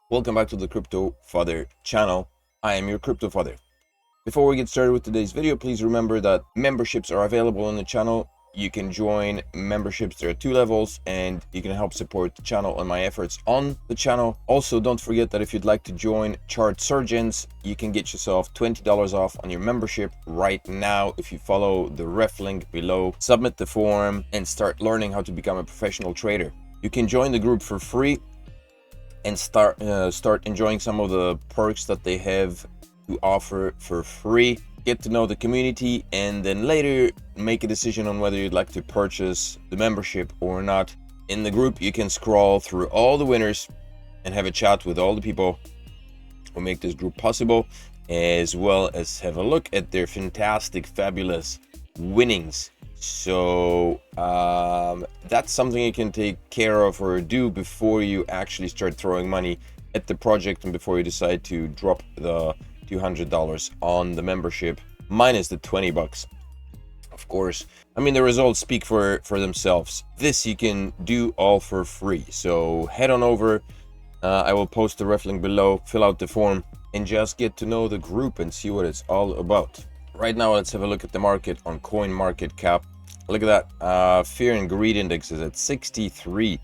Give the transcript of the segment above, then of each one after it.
Welcome back to the Crypto Father channel. I am your Crypto Father. Before we get started with today's video, please remember that memberships are available on the channel. You can join memberships. There are 2 levels, and you can help support the channel and my efforts on the channel. Also, don't forget that if you'd like to join Charsus, you can get yourself $20 off on your membership right now if you follow the ref link below, submit the form, and start learning how to become a professional trader. You can join the group for free and start enjoying some of the perks that they have to offer for free. Get to know the community, and then later make a decision on whether you'd like to purchase the membership or not. In the group, you can scroll through all the winners and have a chat with all the people who make this group possible, as well as have a look at their fantastic, fabulous winnings. So that's something you can take care of or do before you actually start throwing money at the project and before you decide to drop the $200 on the membership, minus the $20, of course. I mean, the results speak for themselves. This you can do all for free. So head on over. I will post the ref link below, fill out the form, and just get to know the group and see what it's all about. Right now, let's have a look at the market on CoinMarketCap. Look at that. Fear and greed index is at 63.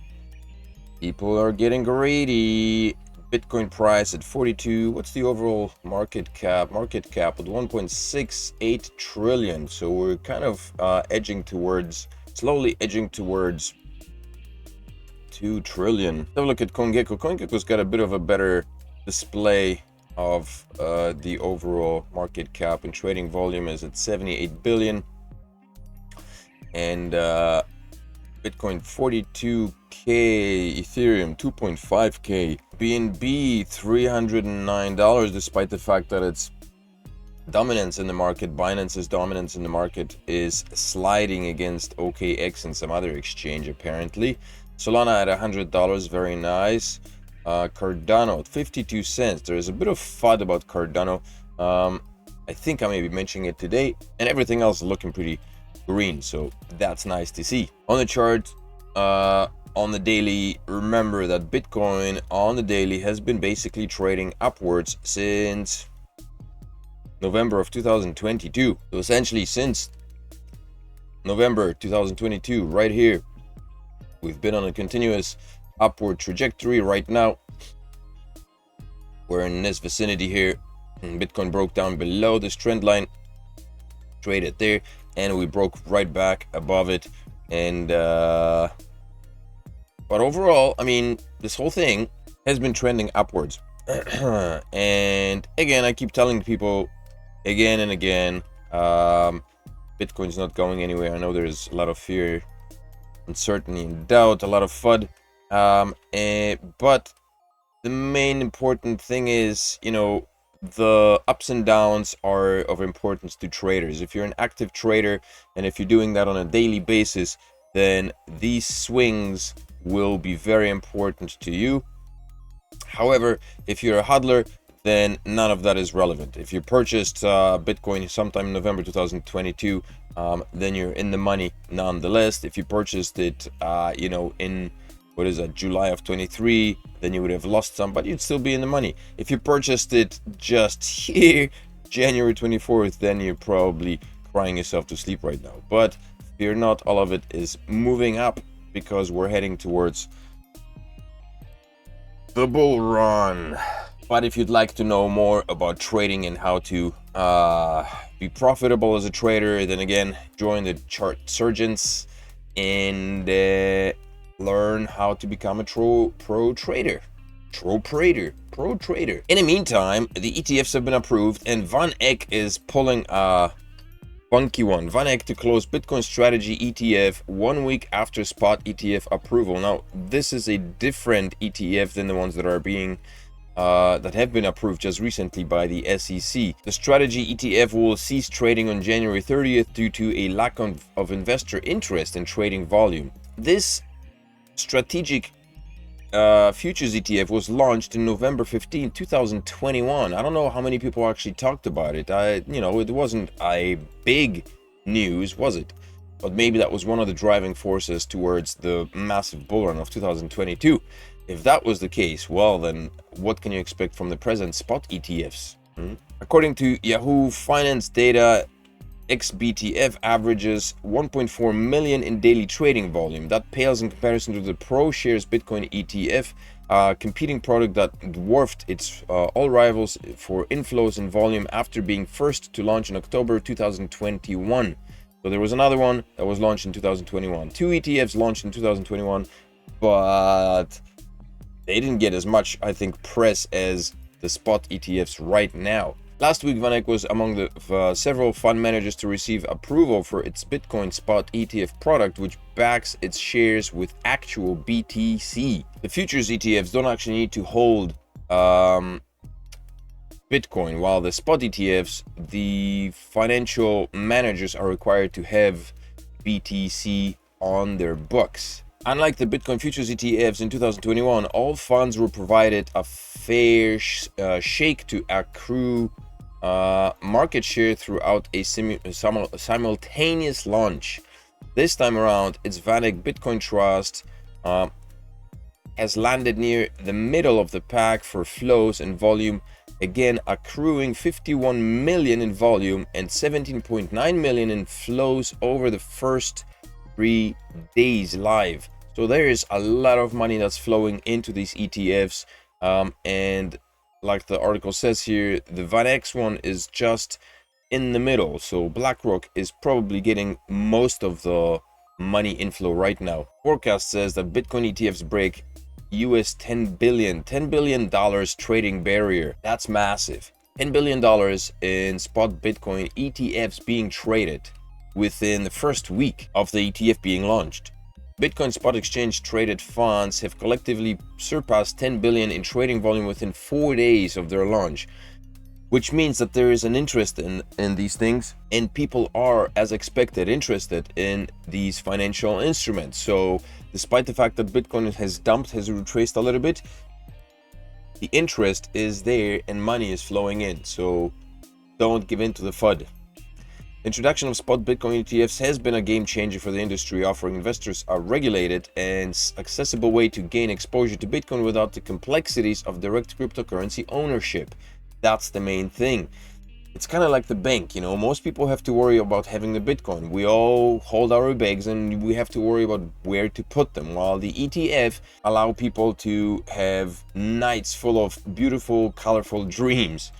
People are getting greedy. Bitcoin price at 42. What's the overall market cap? Market cap at 1.68 trillion. So we're kind of slowly edging towards 2 trillion. Have a look at CoinGecko. CoinGecko's got a bit of a better display of the overall market cap, and trading volume is at 78 billion. And Bitcoin 42k, Ethereum 2.5k, BNB $309, despite the fact that its dominance in the market, Binance's dominance in the market, is sliding against OKX and some other exchange apparently. Solana at $100, very nice. Cardano at 52 cents. There is a bit of FUD about Cardano. I think I may be mentioning it today, and everything else is looking pretty green, so that's nice to see. On the chart, on the daily, remember that Bitcoin on the daily has been basically trading upwards since November of 2022. So essentially since November 2022, right here, we've been on a continuous upward trajectory. Right now we're in this vicinity here, and Bitcoin broke down below this trend line, traded there, and we broke right back above it. And but overall, I mean, this whole thing has been trending upwards. And again, I keep telling people again and again, Bitcoin's not going anywhere. I know there's a lot of fear, uncertainty, and doubt, a lot of FUD, but the main important thing is, you know, the ups and downs are of importance to traders. If you're an active trader, and if you're doing that on a daily basis, then these swings will be very important to you. However, if you're a hodler, then none of that is relevant. If you purchased Bitcoin sometime in November 2022, then you're in the money nonetheless. If you purchased it, you know, in July of 23, then you would have lost some, but you'd still be in the money. If you purchased it just here, January 24th, then you're probably crying yourself to sleep right now. But fear not, all of it is moving up because we're heading towards the bull run. But if you'd like to know more about trading and how to be profitable as a trader, then again, join the Charsus and learn how to become a pro trader. In the meantime, the ETFs have been approved, and VanEck is pulling a funky one. VanEck to close Bitcoin Strategy ETF 1 week after spot ETF approval. Now, this is a different ETF than the ones that are being that have been approved just recently by the SEC. The Strategy ETF will cease trading on January 30th due to a lack of investor interest in trading volume. This Strategic Futures ETF was launched in November 15, 2021. I don't know how many people actually talked about it. You know, it wasn't a big news, was it? but maybe that was one of the driving forces towards the massive bull run of 2022. If that was the case, well then what can you expect from the present spot ETFs? According to Yahoo Finance data, XBTF averages 1.4 million in daily trading volume. That pales in comparison to the ProShares Bitcoin ETF, a competing product that dwarfed its all rivals for inflows and volume after being first to launch in October 2021. So there was another one that was launched in 2021. Two ETFs launched in 2021, but they didn't get as much, I think, press as the spot ETFs right now. Last week, VanEck was among the several fund managers to receive approval for its Bitcoin spot ETF product, which backs its shares with actual BTC. The futures ETFs don't actually need to hold Bitcoin, while the spot ETFs, the financial managers are required to have BTC on their books. Unlike the Bitcoin futures ETFs in 2021, all funds were provided a fair shake to accrue market share throughout a simultaneous launch. This time around, its VanEck Bitcoin Trust has landed near the middle of the pack for flows and volume, again accruing 51 million in volume and 17.9 million in flows over the first 3 days live. So there is a lot of money that's flowing into these ETFs, and like the article says here, the VanEck one is just in the middle. So BlackRock is probably getting most of the money inflow right now. Forecast says that Bitcoin ETFs break US $10 billion trading barrier. That's massive. $10 billion in spot Bitcoin ETFs being traded within the first week of the ETF being launched. Bitcoin spot exchange traded funds have collectively surpassed 10 billion in trading volume within 4 days of their launch, which means that there is an interest in these things, and people are, as expected, interested in these financial instruments. So despite the fact that Bitcoin has retraced a little bit, the interest is there and money is flowing in. So don't give in to the FUD. Introduction of spot Bitcoin ETFs has been a game changer for the industry, offering investors a regulated and accessible way to gain exposure to Bitcoin without the complexities of direct cryptocurrency ownership. That's the main thing. It's kind of like the bank, you know, most people have to worry about having the Bitcoin. We all hold our bags and we have to worry about where to put them, while the ETF allow people to have nights full of beautiful, colorful dreams.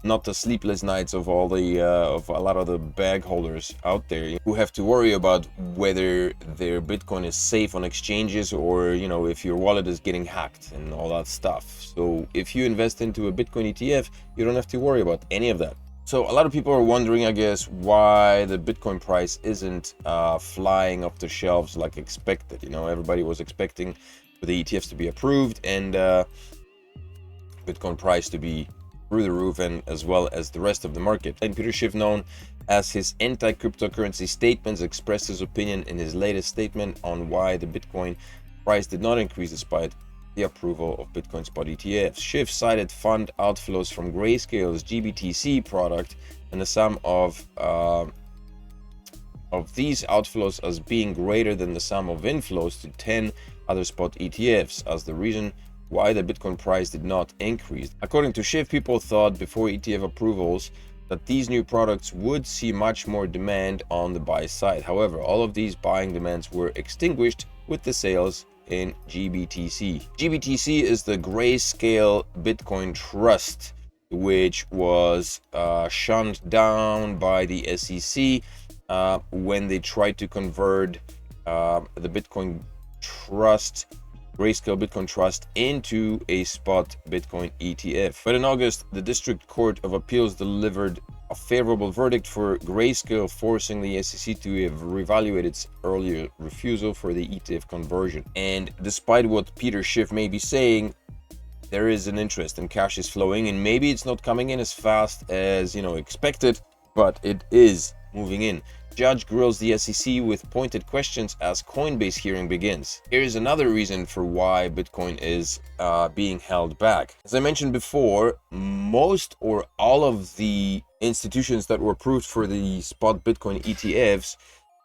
Not the sleepless nights of all the of a lot of the bag holders out there who have to worry about whether their Bitcoin is safe on exchanges, or, you know, if your wallet is getting hacked and all that stuff. So if you invest into a Bitcoin ETF, you don't have to worry about any of that. So a lot of people are wondering, I guess, why the Bitcoin price isn't flying off the shelves like expected. You know, everybody was expecting for the ETFs to be approved and Bitcoin price to be through the roof, and as well as the rest of the market. And Peter Schiff, known as his anti-cryptocurrency statements, expressed his opinion in his latest statement on why the Bitcoin price did not increase despite the approval of Bitcoin spot ETFs. Schiff cited fund outflows from Grayscale's GBTC product and the sum of these outflows as being greater than the sum of inflows to 10 other spot ETFs as the reason why the Bitcoin price did not increase. According to Schiff, people thought before ETF approvals that these new products would see much more demand on the buy side. However, all of these buying demands were extinguished with the sales in GBTC. GBTC is the Grayscale Bitcoin Trust, which was shunned down by the SEC when they tried to convert the Bitcoin Trust, Grayscale Bitcoin Trust, into a spot Bitcoin ETF. But in August, the District Court of Appeals delivered a favorable verdict for Grayscale, forcing the SEC to reevaluate its earlier refusal for the ETF conversion. And despite what Peter Schiff may be saying, there is an interest and cash is flowing, and maybe it's not coming in as fast as, you know, expected, but it is moving in. Judge grills the SEC with pointed questions as Coinbase hearing begins. Here is another reason for why Bitcoin is being held back. As I mentioned before, most or all of the institutions that were approved for the spot Bitcoin ETFs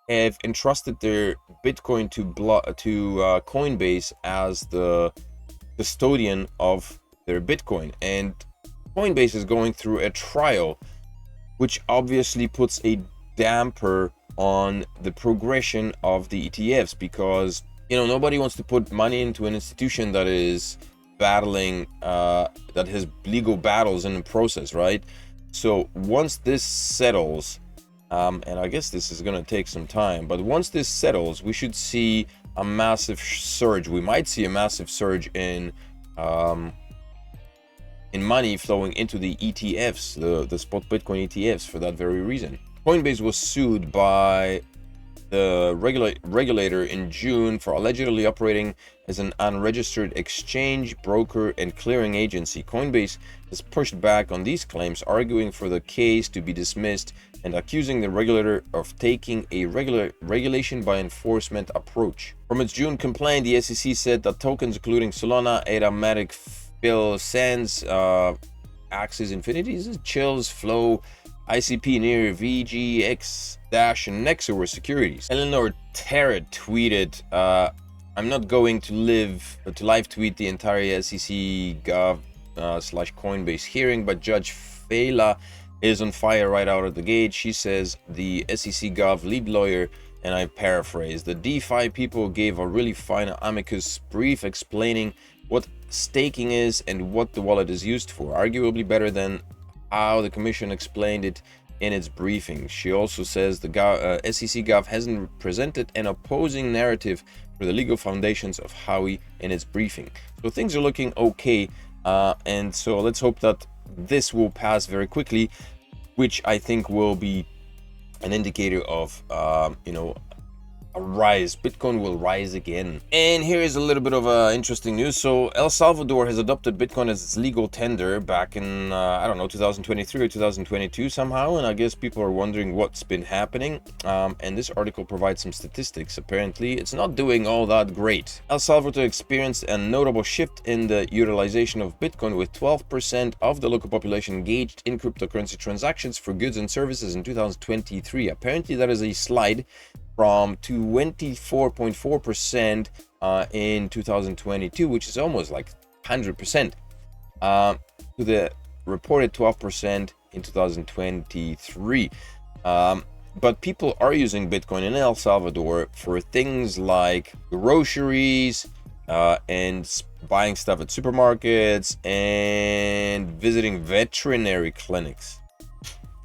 have entrusted their Bitcoin to Coinbase as the custodian of their Bitcoin, and Coinbase is going through a trial, which obviously puts a damper on the progression of the ETFs, because nobody wants to put money into an institution that is battling, that has legal battles in the process, right? So once this settles, and I guess this is going to take some time, but once this settles, we should see a massive surge. We might see a massive surge in money flowing into the ETFs, the spot Bitcoin ETFs, for that very reason. Coinbase was sued by the regulator in June for allegedly operating as an unregistered exchange, broker, and clearing agency. Coinbase has pushed back on these claims, arguing for the case to be dismissed and accusing the regulator of taking a regulation by enforcement approach. From its June complaint, the SEC said that tokens including Solana, ADA, Matic, Phil, Sands, Axis Infinities, Chills, Flow, ICP, Near, VGX, Dash, and Nexo were securities. Eleanor Terrett tweeted, I'm not going to live tweet the entire SEC Gov / Coinbase hearing, but Judge Fela is on fire right out of the gate. She says the SEC Gov lead lawyer, and I paraphrase, the DeFi people gave a really fine amicus brief explaining what staking is and what the wallet is used for, arguably better than how the commission explained it in its briefing. She also says the SEC Gov hasn't presented an opposing narrative for the legal foundations of Howey in its briefing. So things are looking okay, and so let's hope that this will pass very quickly, which I think will be an indicator of a rise. Bitcoin will rise again. And here is a little bit of interesting news. So El Salvador has adopted Bitcoin as its legal tender back in 2023 or 2022 somehow, and I guess people are wondering what's been happening, and this article provides some statistics. Apparently it's not doing all that great. El Salvador experienced a notable shift in the utilization of Bitcoin, with 12% of the local population engaged in cryptocurrency transactions for goods and services in 2023. Apparently that is a slide from 24.4% in 2022, which is almost like 100%, to the reported 12% in 2023. But people are using Bitcoin in El Salvador for things like groceries, and buying stuff at supermarkets, and visiting veterinary clinics.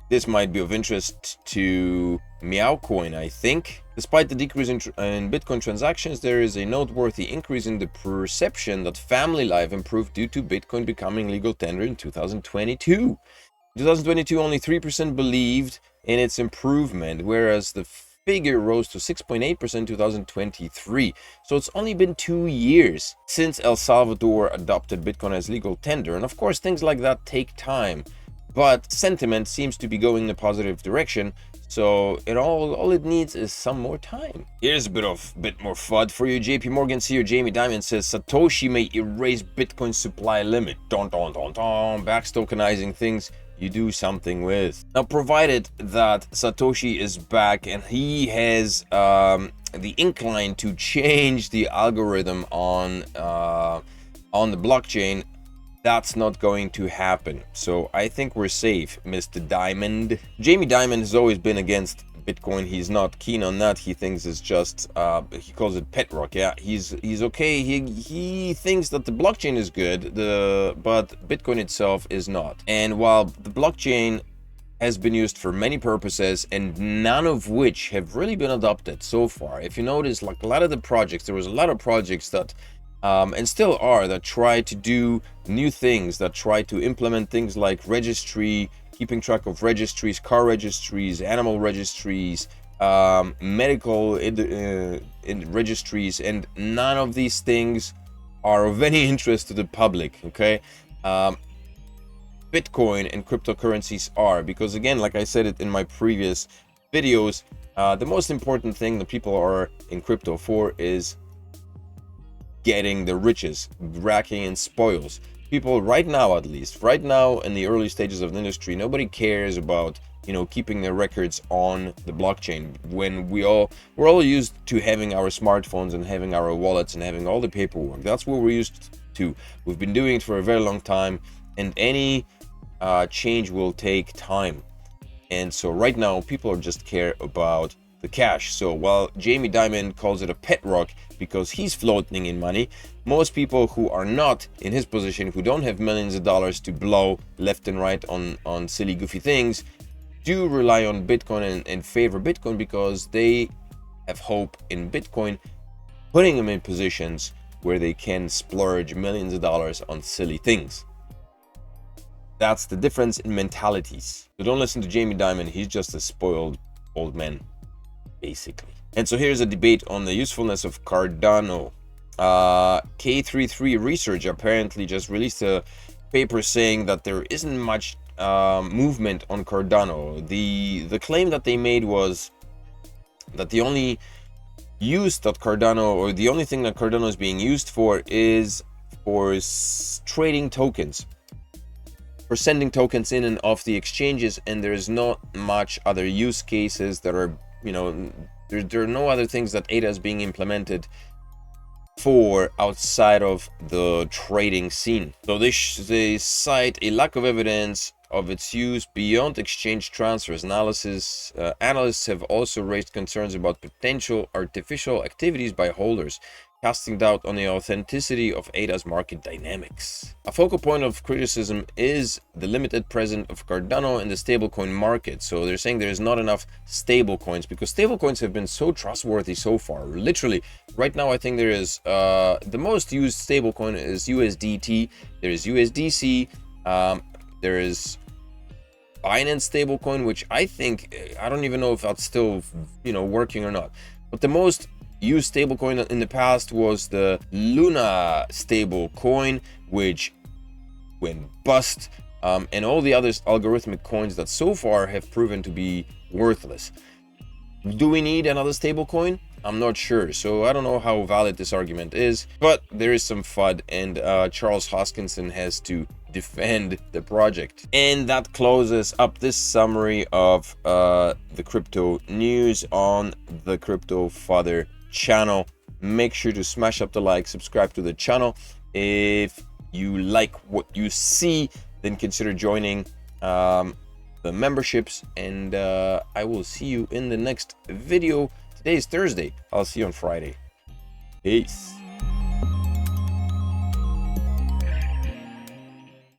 This might be of interest to Meowcoin, I think. Despite the decrease in Bitcoin transactions, there is a noteworthy increase in the perception that family life improved due to Bitcoin becoming legal tender in 2022. In 2022, only 3% believed in its improvement, whereas the figure rose to 6.8% in 2023. So it's only been 2 years since El Salvador adopted Bitcoin as legal tender. And of course, things like that take time, but sentiment seems to be going in a positive direction. So all it needs is some more time. Here's a bit more FUD for you. JP Morgan CEO Jamie Dimon says Satoshi may erase Bitcoin supply limit. Back tokenizing things you do something with. Now, provided that Satoshi is back and he has the incline to change the algorithm on the blockchain, that's not going to happen. So I think we're safe, Mr. Diamond. Jamie Dimon has always been against Bitcoin. He's not keen on that. He thinks it's just he calls it pet rock. Yeah, he's okay. He thinks that the blockchain is good, but Bitcoin itself is not. And while the blockchain has been used for many purposes, and none of which have really been adopted so far. If you notice, like a lot of the projects, there was a lot of projects that and still are, that try to do new things, that try to implement things like registry, keeping track of registries, car registries, animal registries, medical registries, and none of these things are of any interest to the public, okay? Bitcoin and cryptocurrencies are, because again, like I said it in my previous videos, the most important thing that people are in crypto for is getting the riches, racking in spoils. People right now, at least right now in the early stages of the industry, nobody cares about keeping their records on the blockchain, when we're all used to having our smartphones and having our wallets and having all the paperwork. That's what we're used to. We've been doing it for a very long time, and any change will take time. And so right now people just care about the cash. So while Jamie Dimon calls it a pet rock because he's floating in money, most people who are not in his position, who don't have millions of dollars to blow left and right on silly goofy things, do rely on Bitcoin and favor Bitcoin because they have hope in Bitcoin, putting them in positions where they can splurge millions of dollars on silly things. That's the difference in mentalities. So don't listen to Jamie Dimon. He's just a spoiled old man, basically. And so here's a debate on the usefulness of Cardano. K33 Research apparently just released a paper saying that there isn't much movement on Cardano. The claim that they made was that the only use that Cardano, or the only thing that Cardano is being used for, is for trading tokens, for sending tokens in and off the exchanges, and there's not much other use cases that are, there are no other things that ADA is being implemented for outside of the trading scene. So they cite a lack of evidence of its use beyond exchange transfers. Analysts have also raised concerns about potential artificial activities by holders, casting doubt on the authenticity of ADA's market dynamics. A focal point of criticism is the limited presence of Cardano in the stablecoin market. So they're saying there is not enough stablecoins because stablecoins have been so trustworthy so far. Literally, right now I think there is the most used stablecoin is USDT. There is USDC. There is Binance stablecoin, which I don't even know if that's still working or not. But the most used stablecoin in the past was the Luna stablecoin, which went bust, and all the other algorithmic coins that so far have proven to be worthless. Do we need another stablecoin? I'm not sure. So I don't know how valid this argument is, but there is some FUD, and Charles Hoskinson has to defend the project. And that closes up this summary of the crypto news on the Crypto Father channel. Make sure to smash up the like, subscribe to the channel. If you like what you see, then consider joining the memberships, and I will see you in the next video. Today is Thursday. I'll see you on Friday. Peace.